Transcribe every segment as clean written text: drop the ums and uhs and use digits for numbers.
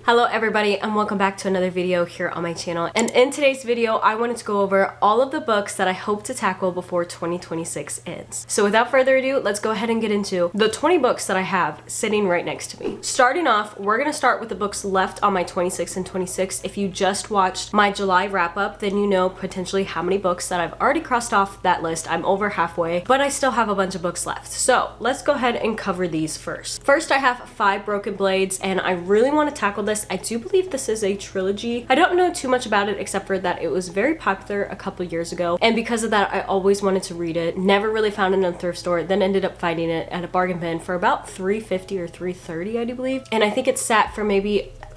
Hello everybody and welcome back to another video here on my channel. And in today's video, I wanted to go over all of the books that I hope to tackle before 2026 ends. So without further ado, let's go ahead and get into the 20 books that I have sitting right next to me. Starting off, we're gonna start with the books left on my 26 and 26. If you just watched my July wrap up, then you know potentially how many books that I've already crossed off that list. I'm over halfway, but I still have a bunch of books left. So let's go ahead and cover these first. First, I have 5 Broken Blades, and I really want to tackle this. I do believe this is a trilogy. I don't know too much about it except for that it was very popular a couple years ago, and because of that I always wanted to read it. Never really found it in a thrift store, then ended up finding it at a bargain bin for about $3.50 or $3.30 I do believe, and I think it sat for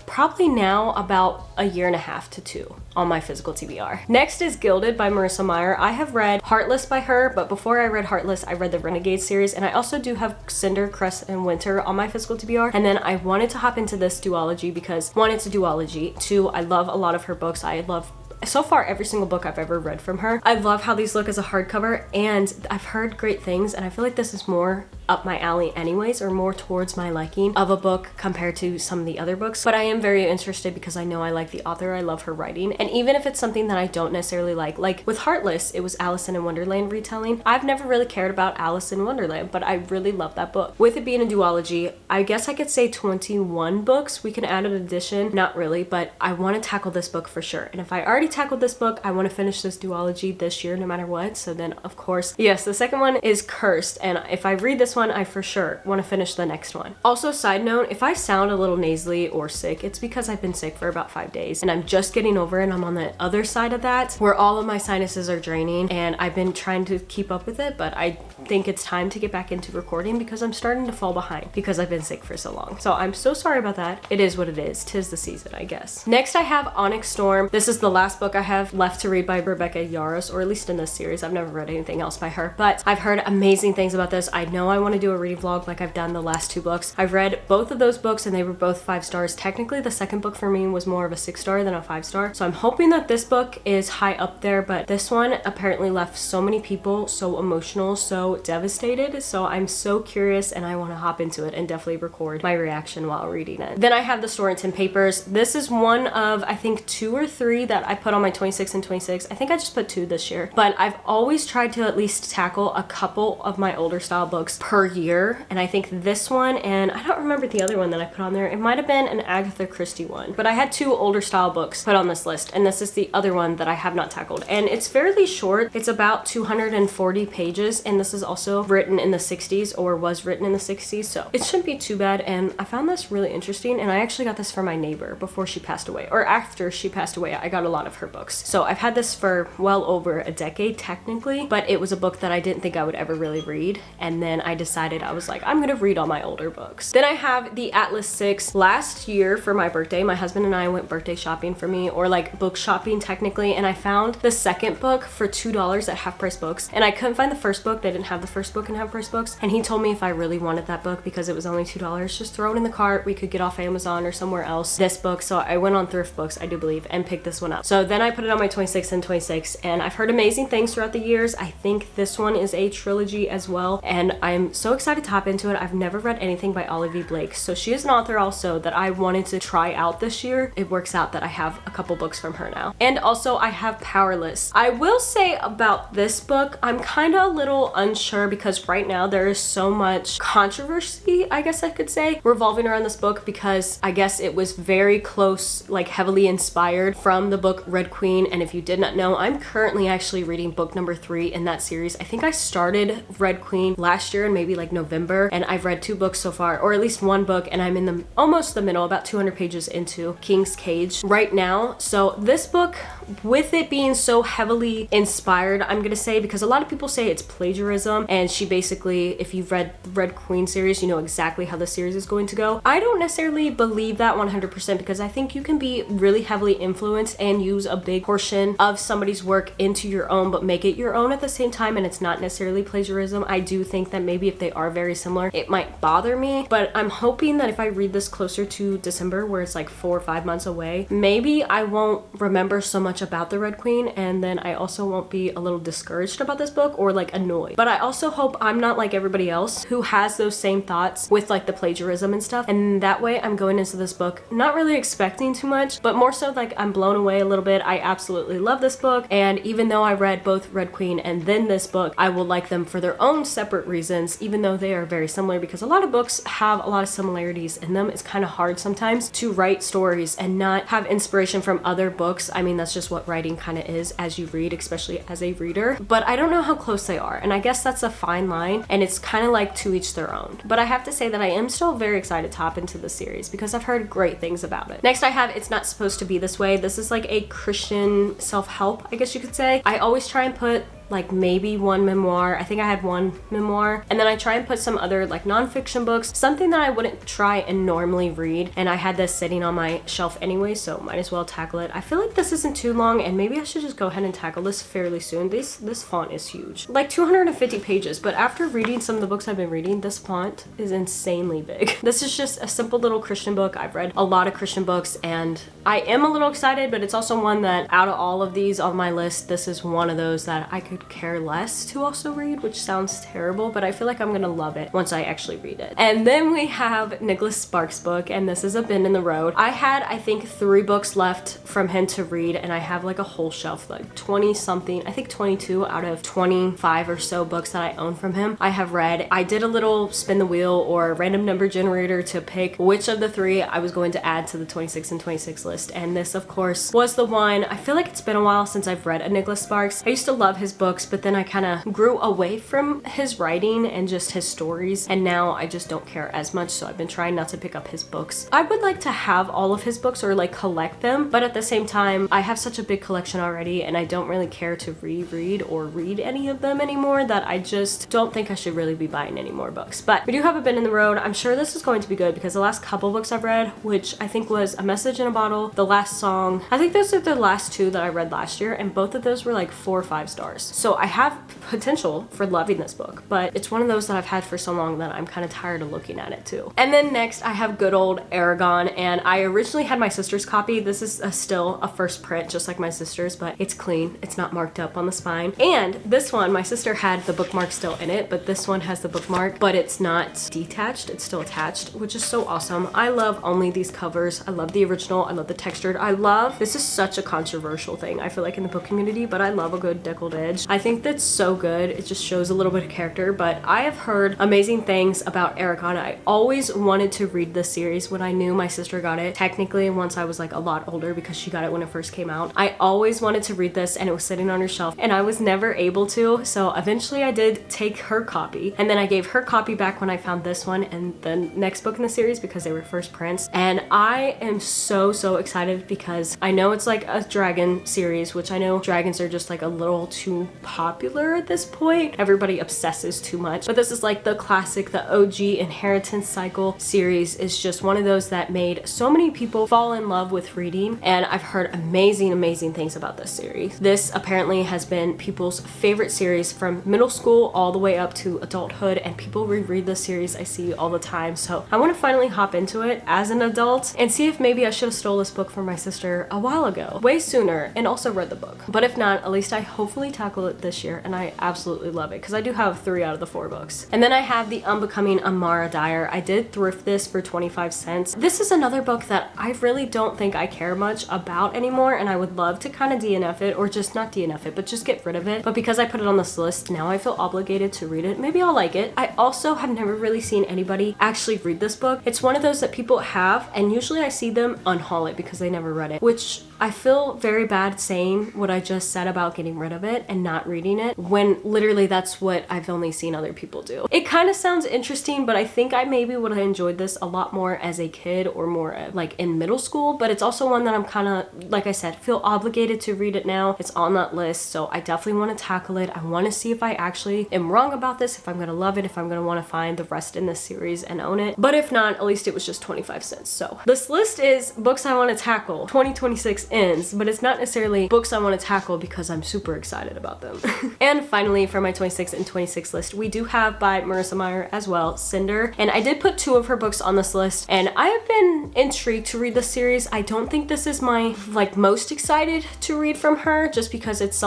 probably now about a year and a half to 2 on my physical TBR. Next is Gilded by Marissa Meyer. I have read Heartless by her, but before I read Heartless, I read the Renegade series, and I also do have Cinder, Crust, and Winter on my physical TBR. And then I wanted to hop into this duology because 1, it's a duology. 2, I love a lot of her books. I love so far every single book I've ever read from her. I love how these look as a hardcover, and I've heard great things, and I feel like this is more up my alley anyways, or more towards my liking of a book compared to some of the other books. But I am very interested because I know I like the author, I love her writing, and even if it's something that I don't necessarily like with Heartless, it was Alice in Wonderland retelling. I've never really cared about Alice in Wonderland, but I really love that book. With it being a duology, I guess I could say 21 books. We can add an addition, not really, but I want to tackle this book for sure. And if I already tackled this book, I want to finish this duology this year no matter what. So then of course, yes, the second one is Cursed, and if I read this one, I for sure want to finish the next one. Also, side note, if I sound a little nasally or sick, it's because I've been sick for about 5 days and I'm just getting over it. I'm on the other side of that where all of my sinuses are draining, and I've been trying to keep up with it, but I think it's time to get back into recording because I'm starting to fall behind because I've been sick for so long. So I'm so sorry about that. It is what it is. 'Tis the season, I guess. Next, I have Onyx Storm. This is the last book I have left to read by Rebecca Yarros, or at least in this series. I've never read anything else by her, but I've heard amazing things about this. I know I want to do a reading vlog like I've done the last 2 books. I've read both of those books and they were both 5 stars. Technically, the second book for me was more of a 6-star than a 5-star. So I'm hoping that this book is high up there, but this one apparently left so many people so emotional, so devastated. So I'm so curious and I want to hop into it and definitely record my reaction while reading it. Then I have the Storrington Papers. This is one of, I think, 2 or 3 that I put on my 26 and 26. I think I just put 2 this year, but I've always tried to at least tackle a couple of my older style books per year, and I think this one, and I don't remember the other one that I put on there. It might have been an Agatha Christie one, but I had 2 older style books put on this list, and this is the other one that I have not tackled. And it's fairly short. It's about 240 pages, and this is also written in the 60s, or was written in the 60s, so it shouldn't be too bad. And I found this really interesting, and I actually got this for my neighbor before she passed away, or after she passed away. I got a lot of her books, so I've had this for well over a decade technically, but it was a book that I didn't think I would ever really read, and then I decided, I was like, I'm gonna read all my older books. Then I have the Atlas 6. Last year for my birthday, my husband and I went birthday shopping for me, or like book shopping technically, and I found the second book for $2 at Half Price Books, and I couldn't find the first book. They didn't have the first book in Half Price Books, and he told me if I really wanted that book, because it was only $2, just throw it in the cart. We could get off Amazon or somewhere else this book. So I went on Thrift Books, I do believe, and picked this one up. So then I put it on my 26 and 26, and I've heard amazing things throughout the years. I think this one is a trilogy as well, and I'm so excited to hop into it. I've never read anything by Olivia Blake, so she is an author also that I wanted to try out this year. It works out that I have a couple books from her now. And also I have Powerless. I will say about this book, I'm kind of a little unsure because right now there is so much controversy, I guess I could say, revolving around this book, because I guess it was very close, like heavily inspired from the book Red Queen. And if you did not know, I'm currently actually reading book number 3 in that series. I think I started Red Queen last year in maybe like November, and I've read 2 books so far, or at least 1 book, and I'm in almost the middle, about 200 pages into King's Cage right now. So this book, with it being so heavily inspired, I'm gonna say, because a lot of people say it's plagiarism, and she basically, if you've read Red Queen series, you know exactly how the series is going to go. I don't necessarily believe that 100%, because I think you can be really heavily influenced and use a big portion of somebody's work into your own, but make it your own at the same time, and it's not necessarily plagiarism. I do think that maybe if they are very similar, it might bother me, but I'm hoping that if I read this closer to December, where it's like 4 or 5 months away, maybe I won't remember so much much about the Red Queen, and then I also won't be a little discouraged about this book or like annoyed. But I also hope I'm not like everybody else who has those same thoughts with like the plagiarism and stuff, and that way I'm going into this book not really expecting too much, but more so like I'm blown away a little bit. I absolutely love this book, and even though I read both Red Queen and then this book, I will like them for their own separate reasons, even though they are very similar, because a lot of books have a lot of similarities in them. It's kind of hard sometimes to write stories and not have inspiration from other books. I mean, that's just what writing kind of is as you read, especially as a reader, but I don't know how close they are, and I guess that's a fine line, and it's kind of like to each their own. But I have to say that I am still very excited to hop into the series because I've heard great things about it. Next I have It's Not Supposed to Be This Way. This is like a Christian self-help, I guess you could say. I always try and put like maybe one memoir. I think I had one memoir, and then I try and put some other like nonfiction books, something that I wouldn't try and normally read, and I had this sitting on my shelf anyway, so might as well tackle it. I feel like this isn't too long, and maybe I should just go ahead and tackle this fairly soon. This font is huge, like 250 pages, but after reading some of the books I've been reading, this font is insanely big. This is just a simple little Christian book. I've read a lot of Christian books, and I am a little excited, but it's also one that out of all of these on my list, this is one of those that I could care less to also read, which sounds terrible, but I feel like I'm gonna love it once I actually read it. And then we have Nicholas Sparks' book, and this is A Bend in the Road. I had, I think, 3 books left from him to read, and I have like a whole shelf, like 20 something, I think 22 out of 25 or so books that I own from him I have read. I did a little spin the wheel or random number generator to pick which of the 3 I was going to add to the 26 and 26 list, and this of course was the one. I feel like it's been a while since I've read a Nicholas Sparks. I used to love his books, but then I kind of grew away from his writing and just his stories, and now I just don't care as much, so I've been trying not to pick up his books. I would like to have all of his books or like collect them, but at the same time I have such a big collection already, and I don't really care to reread or read any of them anymore, that I just don't think I should really be buying any more books. But we do have A Bend in the Road. I'm sure this is going to be good because the last couple books I've read, which I think was A Message in a Bottle, The Last Song, I think those are the last 2 that I read last year, and both of those were like 4 or 5 stars. So I have potential for loving this book, but it's one of those that I've had for so long that I'm kind of tired of looking at it too. And then next I have good old Eragon, and I originally had my sister's copy. This is still a first print just like my sister's, but it's clean, it's not marked up on the spine. And this one, my sister had the bookmark still in it, but this one has the bookmark, but it's not detached, it's still attached, which is so awesome. I love only these covers. I love the original, I love the textured, I love, this is such a controversial thing I feel like in the book community, but I love a good deckled edge. I think that's so good. It just shows a little bit of character, but I have heard amazing things about Eragon. I always wanted to read this series when I knew my sister got it. Technically, once I was like a lot older because she got it when it first came out. I always wanted to read this, and it was sitting on her shelf, and I was never able to, so eventually I did take her copy, and then I gave her copy back when I found this one and the next book in the series because they were first prints. And I am so excited because I know it's like a dragon series, which I know dragons are just like a little too popular at this point. Everybody obsesses too much, but this is like the classic, the OG Inheritance Cycle series is just one of those that made so many people fall in love with reading, and I've heard amazing things about this series. This apparently has been people's favorite series from middle school all the way up to adulthood, and people reread this series I see all the time, so I want to finally hop into it as an adult and see if maybe I should have stole this book from my sister a while ago, way sooner, and also read the book. But if not, at least I hopefully tackle it this year, and I absolutely love it because I do have 3 out of the 4 books. And then I have The Unbecoming Amara Dyer. I did thrift this for 25 cents. This is another book that I really don't think I care much about anymore, and I would love to kind of DNF it, or just not DNF it, but just get rid of it. But because I put it on this list, now I feel obligated to read it. Maybe I'll like it. I also have never really seen anybody actually read this book. It's one of those that people have, and usually I see them unhaul it because they never read it, which I feel very bad saying what I just said about getting rid of it and not reading it, when literally that's what I've only seen other people do. It kind of sounds interesting, but I think I maybe would have enjoyed this a lot more as a kid or more like in middle school, but it's also one that I'm kind of, like I said, feel obligated to read it now. It's on that list, so I definitely want to tackle it. I want to see if I actually am wrong about this, if I'm going to love it, if I'm going to want to find the rest in this series and own it. But if not, at least it was just 25 cents. So this list is books I want to tackle 2026 ends, but it's not necessarily books I want to tackle because I'm super excited about about them. And finally, for my 26 and 26 list, we do have by Marissa Meyer as well, Cinder. And I did put 2 of her books on this list, and I have been intrigued to read this series. I don't think this is my most excited to read from her, just because it's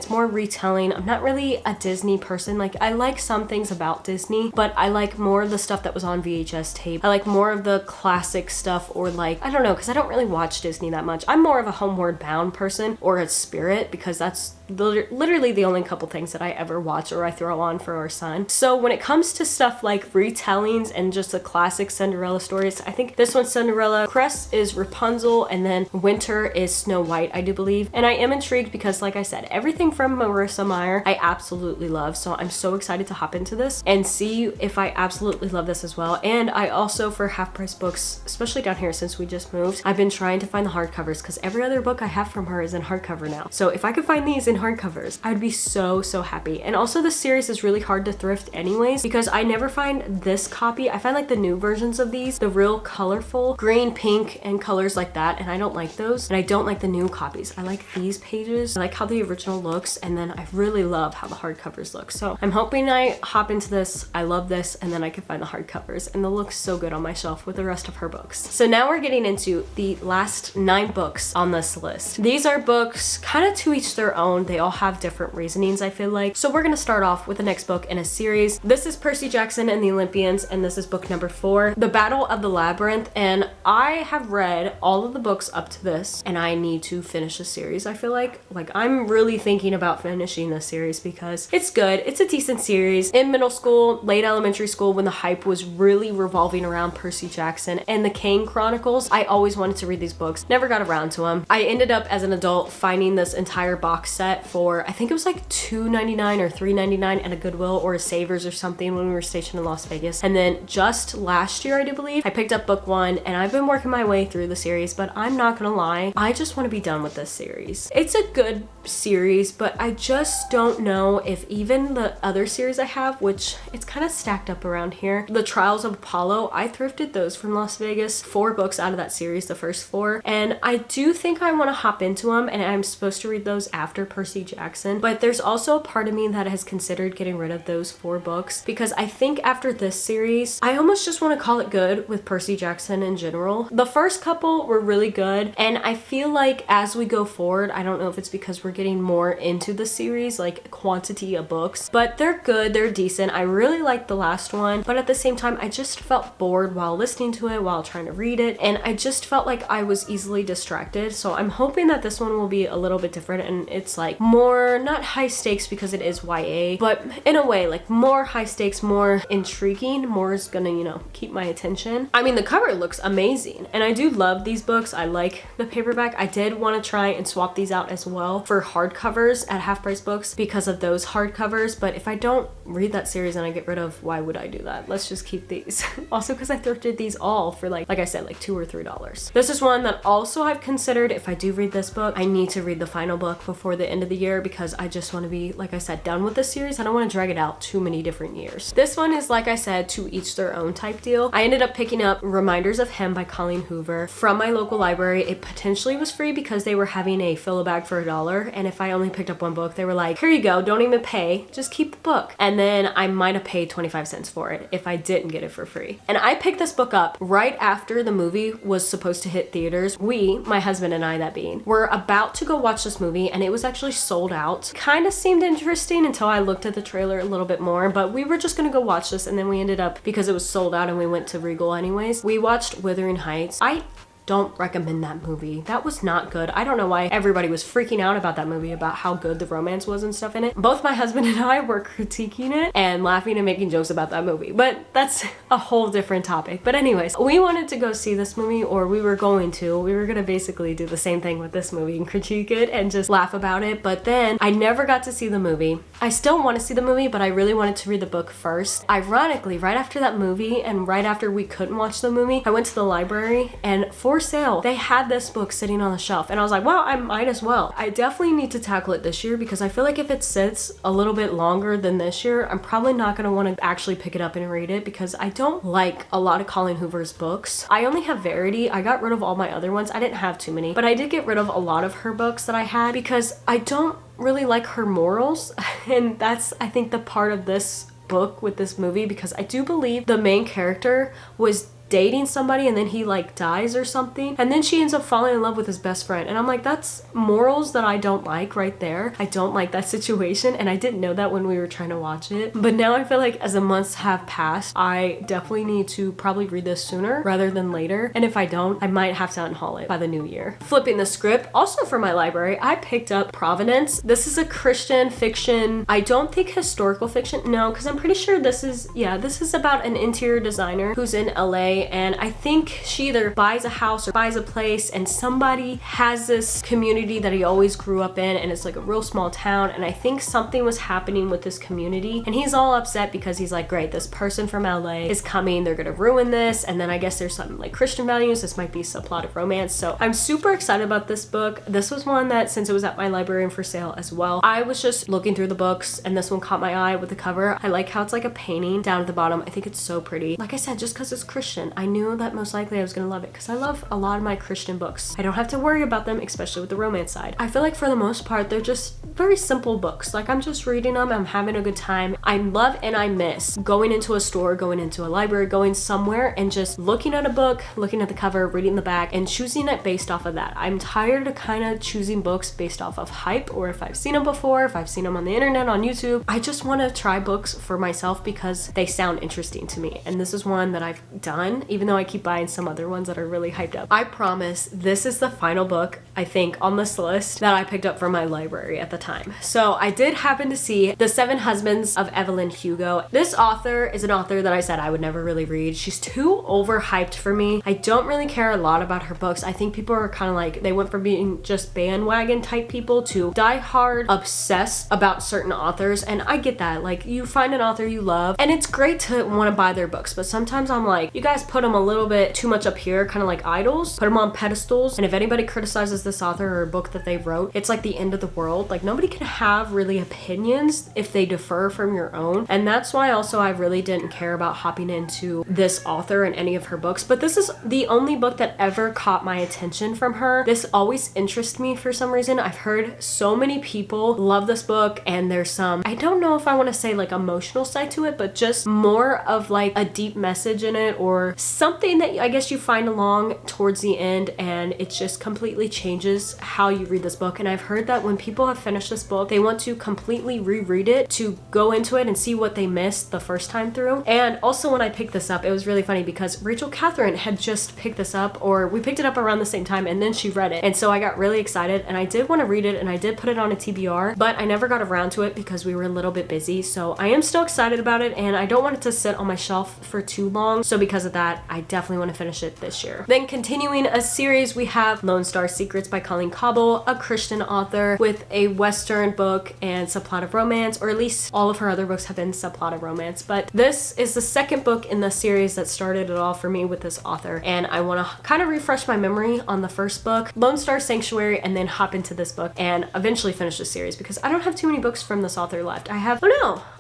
more retelling. I'm not really a Disney person. Like, I like some things about Disney, but I like more of the stuff that was on VHS tape. I like more of the classic stuff, or like, I don't know, because I don't really watch Disney that much. I'm more of a Homeward Bound person, or a Spirit, because that's literally the only couple things that I ever watch or I throw on for our son. So when it comes to stuff like retellings and just the classic Cinderella stories, I think this one's Cinderella, Cress is Rapunzel, and then Winter is Snow White, I do believe. And I am intrigued because, like I said, everything from Marissa Meyer I absolutely love. So I'm so excited to hop into this and see if I absolutely love this as well. And I also, for Half Price Books, especially down here since we just moved, I've been trying to find the hardcovers because every other book I have from her is in hardcover now. So if I could find these in hardcovers, I would be so happy. And also, this series is really hard to thrift anyways, because I never find this copy. I find like the new versions of these, the real colorful green, pink, and colors like that, and I don't like those. And I don't like the new copies. I like these pages. I like how the original looks, and then I really love how the hardcovers look. So I'm hoping I hop into this, I love this, and then I can find the hardcovers, and they'll look so good on my shelf with the rest of her books. So now we're getting into the last 9 books on this list. These are books kind of to each their own. They all have different reasonings, I feel like. So we're gonna start off with the next book in a series. This is Percy Jackson and the Olympians, and this is book number 4, The Battle of the Labyrinth. And I have read all of the books up to this, and I need to finish the series. I feel like I'm really thinking about finishing this series because it's good. It's a decent series. In middle school, late elementary school, when the hype was really revolving around Percy Jackson and the Kane Chronicles, I always wanted to read these books. Never got around to them. I ended up as an adult finding this entire box set for, I think it was like $2.99 or $3.99 at a Goodwill or a Savers or something when we were stationed in Las Vegas. And then just last year, I do believe, I picked up book 1, and I've been working my way through the series, but I'm not gonna lie, I just want to be done with this series. It's a good series, but I just don't know if even the other series I have, which it's kind of stacked up around here, The Trials of Apollo, I thrifted those from Las Vegas, 4 books out of that series, the first 4, and I do think I want to hop into them, and I'm supposed to read those after Percy Jackson, but there's also a part of me that has considered getting rid of those 4 books, because I think after this series, I almost just want to call it good with Percy Jackson in general. The first couple were really good, and I feel like as we go forward, I don't know if it's because we're getting more into the series, like quantity of books, but they're good, they're decent. I really liked the last one, but at the same time, I just felt bored while listening to it, while trying to read it, and I just felt like I was easily distracted. So I'm hoping that this one will be a little bit different, and it's like more, not high stakes because it is YA, but in a way, like more high stakes, more intriguing, more is gonna, you know, keep my attention. I mean, the cover looks amazing, and I do love these books. I like the paperback. I did want to try and swap these out as well for hardcovers at Half Price Books because of those hardcovers, but if I don't read that series and I get rid of, why would I do that? Let's just keep these. Also, because I thrifted these all for like I said, like $2 or $3. This is one that also I've considered, if I do read this book, I need to read the final book before the end of the year because I just want to be, like I said, done with this series. I don't want to drag it out too many different years. This one is, like I said, to each their own type deal. I ended up picking up Reminders of Him by Colleen Hoover from my local library. It potentially was free because they were having a fill a bag for $1, and if I only picked up 1 book, they were like, here you go, don't even pay, just keep the book. And then I might have paid 25 cents for it if I didn't get it for free. And I picked this book up right after the movie was supposed to hit theaters. We, my husband and I that being, were about to go watch this movie, and it was actually sold out. Kind of seemed interesting until I looked at the trailer a little bit more, but we were just gonna go watch this, and then we ended up, because it was sold out and we went to Regal anyways, we watched Wuthering Heights. I don't recommend that movie. That was not good. I don't know why everybody was freaking out about that movie, about how good the romance was and stuff in it. Both my husband and I were critiquing it and laughing and making jokes about that movie, but that's a whole different topic. But anyways, we wanted to go see this movie, or we were going to. We were gonna basically do the same thing with this movie and critique it and just laugh about it, but then I never got to see the movie. I still want to see the movie, but I really wanted to read the book first. Ironically, right after that movie and right after we couldn't watch the movie, I went to the library, and for for sale. They had this book sitting on the shelf and I was like, well, I might as well. I definitely need to tackle it this year because I feel like if it sits a little bit longer than this year, I'm probably not going to want to actually pick it up and read it because I don't like a lot of Colleen Hoover's books. I only have Verity. I got rid of all my other ones. I didn't have too many, but I did get rid of a lot of her books that I had because I don't really like her morals. And that's, I think, the part of this book with this movie, because I do believe the main character was dating somebody and then he like dies or something, and then she ends up falling in love with his best friend, and I'm like, that's morals that I don't like right there. I don't like that situation, and I didn't know that when we were trying to watch it, but now I feel like as the months have passed, I definitely need to probably read this sooner rather than later, and if I don't, I might have to unhaul it by the new year. Flipping the script, also for my library, I picked up Providence. This is a Christian fiction. I don't think historical fiction, no, because I'm pretty sure this is about an interior designer who's in LA, and I think she either buys a house or buys a place, and somebody has this community that he always grew up in, and it's like a real small town, and I think something was happening with this community, and he's all upset because he's like, great, this person from LA is coming, they're gonna ruin this, and then I guess there's some like Christian values, this might be subplotted romance, so I'm super excited about this book. This was one that, since it was at my library and for sale as well, I was just looking through the books, and this one caught my eye with the cover. I like how it's like a painting down at the bottom. I think it's so pretty. Like I said, just because it's Christian, I knew that most likely I was gonna love it because I love a lot of my Christian books. I don't have to worry about them, especially with the romance side. I feel like for the most part, they're just very simple books. Like, I'm just reading them, I'm having a good time. I love and I miss going into a store, going into a library, going somewhere and just looking at a book, looking at the cover, reading the back, and choosing it based off of that. I'm tired of kind of choosing books based off of hype, or if I've seen them before, if I've seen them on the internet, on YouTube. I just want to try books for myself because they sound interesting to me, and this is one that I've done, even though I keep buying some other ones that are really hyped up. I promise this is the final book, I think, on this list that I picked up from my library at the time. So I did happen to see The Seven Husbands of Evelyn Hugo. This author is an author that I said I would never really read. She's too overhyped for me. I don't really care a lot about her books. I think people are kind of like, they went from being just bandwagon type people to die hard obsessed about certain authors, and I get that. Like, you find an author you love and it's great to want to buy their books, but sometimes I'm like, you guys put them a little bit too much up here, kind of like idols, put them on pedestals, and if anybody criticizes this author or a book that they wrote, it's like the end of the world. Like, nobody can have really opinions if they differ from your own, and that's why also I really didn't care about hopping into this author and any of her books. But this is the only book that ever caught my attention from her. This always interests me for some reason. I've heard so many people love this book, and there's some, I don't know if I want to say like emotional side to it, but just more of like a deep message in it, or something that I guess you find along towards the end, and it just completely changes how you read this book. And I've heard that when people have finished this book, they want to completely reread it to go into it and see what they missed the first time through. And also, when I picked this up, it was really funny because Rachel Catherine had just picked this up, or we picked it up around the same time, and then she read it, and so I got really excited, and I did want to read it, and I did put it on a TBR, but I never got around to it because we were a little bit busy. So I am still excited about it, and I don't want it to sit on my shelf for too long, so because of that, I definitely want to finish it this year. Then continuing a series, we have Lone Star Secrets by Colleen Cobble, a Christian author with a Western book and subplotted romance, or at least all of her other books have been subplotted romance, but this is the second book in the series that started it all for me with this author, and I want to kind of refresh my memory on the first book, Lone Star Sanctuary, and then hop into this book and eventually finish the series because I don't have too many books from this author left. I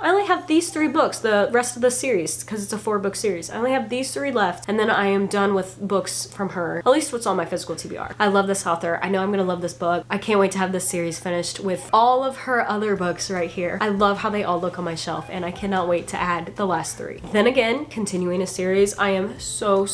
only have these 3 books, the rest of the series, because it's a 4-book series. I only have these 3 left, and then I am done with books from her, at least what's on my physical TBR. I love this author. I know I'm gonna love this book. I can't wait to have this series finished with all of her other books right here. I love how they all look on my shelf, and I cannot wait to add the last 3. Then again, continuing a series, I am so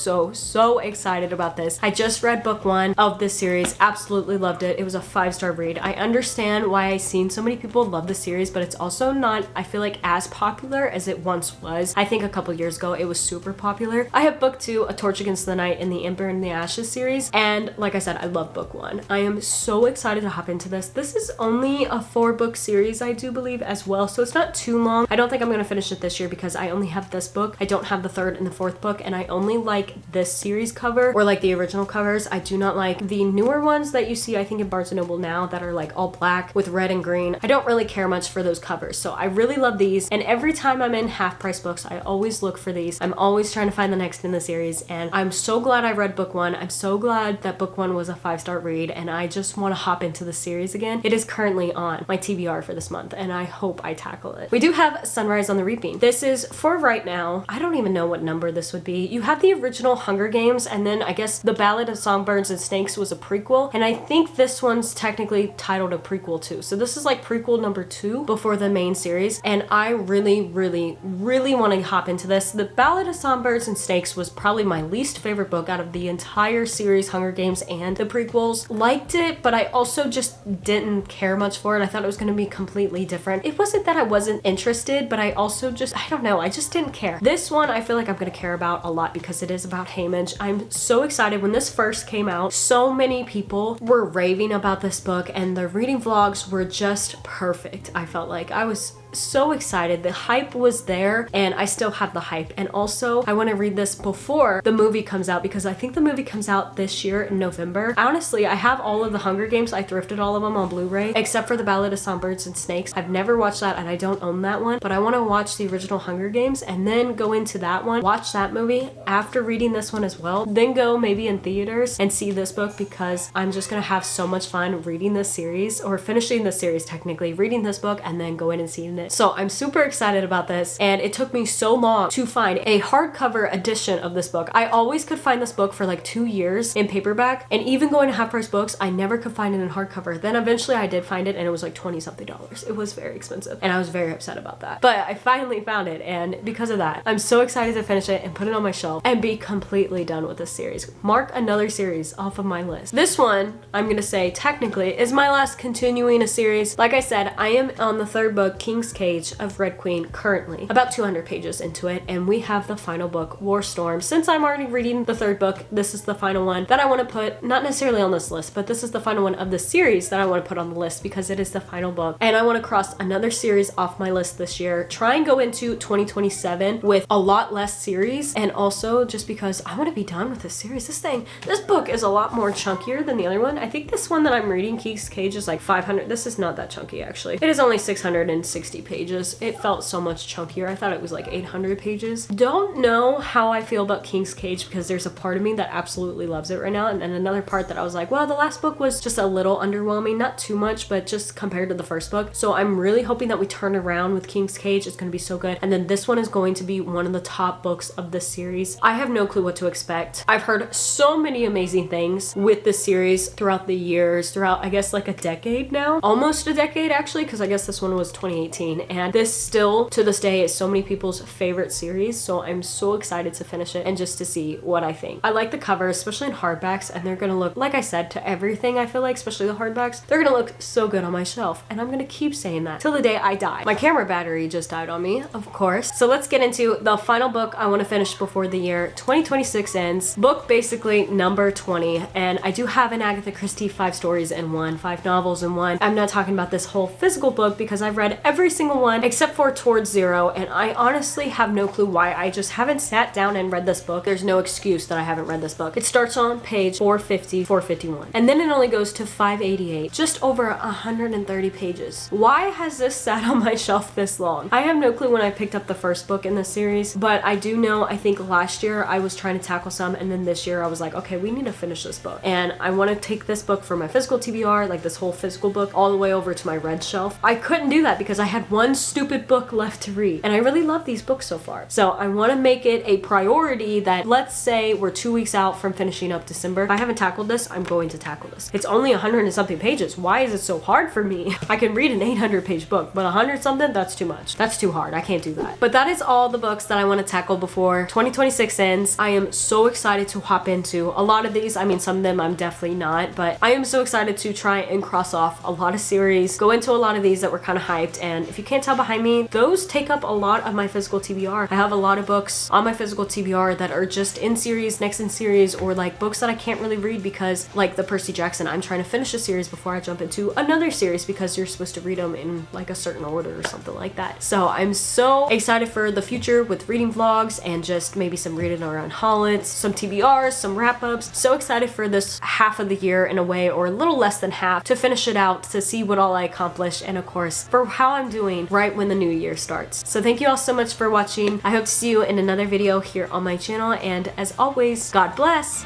excited about this. I just read book 1 of this series, absolutely loved it. It was a 5-star read. I understand why I've seen so many people love the series, but it's also not, I feel like, as popular as it once was. I think a couple years ago it was super popular. I have book 2, A Torch Against the Night, in the Ember and the Ashes series, and like I said, I love book 1. one. I am so excited to hop into this. This is only a 4-book series, I do believe, as well, so it's not too long. I don't think I'm gonna finish it this year because I only have this book. I don't have the 3rd and the 4th book, and I only like this series cover, or like the original covers. I do not like the newer ones that you see, I think, in Barnes & Noble now that are like all black with red and green. I don't really care much for those covers, so I really love these, and every time I'm in half price books, I always look for these. I'm always trying to find the next in the series, and I'm so glad I read book 1. I'm so glad that book 1 was a 5-star read, and I just want to hop into the series again. It is currently on my TBR for this month, and I hope I tackle it. We do have Sunrise on the Reaping. This is, for right now, I don't even know what number this would be. You have the original Hunger Games, and then I guess The Ballad of Songbirds and Snakes was a prequel, and I think this one's technically titled a prequel too. So this is like prequel number 2 before the main series, and I really want to hop into this. The Ballad of Songbirds and Snakes was probably my least favorite book out of the entire series, Hunger Games and the prequels. Liked it, but I also just didn't care much for it. I thought it was going to be completely different. It wasn't that I wasn't interested, but I also just, I don't know, I just didn't care. This one I feel like I'm going to care about a lot because it is about Haymitch. I'm so excited. When this first came out, so many people were raving about this book, and the reading vlogs were just perfect. I felt like I was so excited. The hype was there, and I still have the hype. And also, I want to read this before the movie comes out because I think the movie comes out this year in November. Honestly, I have all of the Hunger Games. I thrifted all of them on Blu-ray except for The Ballad of Songbirds and Snakes. I've never watched that, and I don't own that one, but I want to watch the original Hunger Games and then go into that one, watch that movie after reading this one as well, then go maybe in theaters and see this book because I'm just gonna have so much fun reading this series, or finishing the series technically, reading this book and then going and seeing it. So I'm super excited about this, and it took me so long to find a hardcover edition of this book. I always could find this book for like 2 years in paperback, and even going to half price books, I never could find it in hardcover. Then eventually I did find it, and it was like $20-something. It was very expensive, and I was very upset about that. But I finally found it, and because of that, I'm so excited to finish it and put it on my shelf and be completely done with this series. Mark another series off of my list. This one, I'm gonna say technically, is my last continuing a series. Like I said, I am on the 3rd book, King's Cage of Red Queen, currently about 200 pages into it, and we have the final book, Warstorm. Since I'm already reading the 3rd book, this is the final one that I want to put, not necessarily on this list, but this is the final one of the series that I want to put on the list because it is the final book, and I want to cross another series off my list this year, try and go into 2027 with a lot less series, and also just because I want to be done with this series. This book is a lot more chunkier than the other one. I think this one that I'm reading, King's Cage, is like 500. This is not that chunky actually. It is only 660 pages. It felt so much chunkier. I thought it was like 800 pages. Don't know how I feel about King's Cage because there's a part of me that absolutely loves it right now, and then another part that I was like, well, the last book was just a little underwhelming, not too much, but just compared to the first book. So I'm really hoping that we turn around with King's Cage. It's going to be so good, and then this one is going to be one of the top books of this series. I have no clue what to expect. I've heard so many amazing things with this series throughout the years, throughout I guess like a decade now, almost a decade actually, because I guess this one was 2018, and this still to this day is so many people's favorite series. So I'm so excited to finish it and just to see what I think. I like the covers, especially in hardbacks, and they're gonna look, like I said, to everything. I feel like, especially the hardbacks, they're gonna look so good on my shelf, and I'm gonna keep saying that till the day I die. My camera battery just died on me, of course. So let's get into the final book I want to finish before the year 2026 ends. Book basically number 20, and I do have an Agatha Christie 5 stories in one, 5 novels in one. I'm not talking about this whole physical book because I've read every single one except for Towards Zero, and I honestly have no clue why I just haven't sat down and read this book. There's no excuse that I haven't read this book. It starts on page 450, 451, and then it only goes to 588, just over 130 pages. Why has this sat on my shelf this long? I have no clue when I picked up the first book in this series, but I do know, I think last year I was trying to tackle some, and then this year I was like, okay, we need to finish this book, and I want to take this book from my physical TBR, like this whole physical book, all the way over to my red shelf. I couldn't do that because I had one stupid book left to read, and I really love these books so far. So I want to make it a priority that, let's say we're 2 weeks out from finishing up December. If I haven't tackled this, I'm going to tackle this. It's only 100 and something pages. Why is it so hard for me? I can read an 800 page book, but 100 something, that's too much. That's too hard. I can't do that. But that is all the books that I want to tackle before 2026 ends. I am so excited to hop into a lot of these. I mean, some of them I'm definitely not, but I am so excited to try and cross off a lot of series, go into a lot of these that were kind of hyped, and If you can't tell behind me, those take up a lot of my physical TBR. I have a lot of books on my physical TBR that are just in series, next in series, or like books that I can't really read because, like the Percy Jackson, I'm trying to finish a series before I jump into another series because you're supposed to read them in like a certain order or something like that. So I'm so excited for the future with reading vlogs and just maybe some reading around Hollits, some TBRs, some wrap-ups. So excited for this half of the year in a way, or a little less than half, to finish it out, to see what all I accomplished, and of course for how I'm doing right when the new year starts. So thank you all so much for watching. I hope to see you in another video here on my channel, and as always, God bless.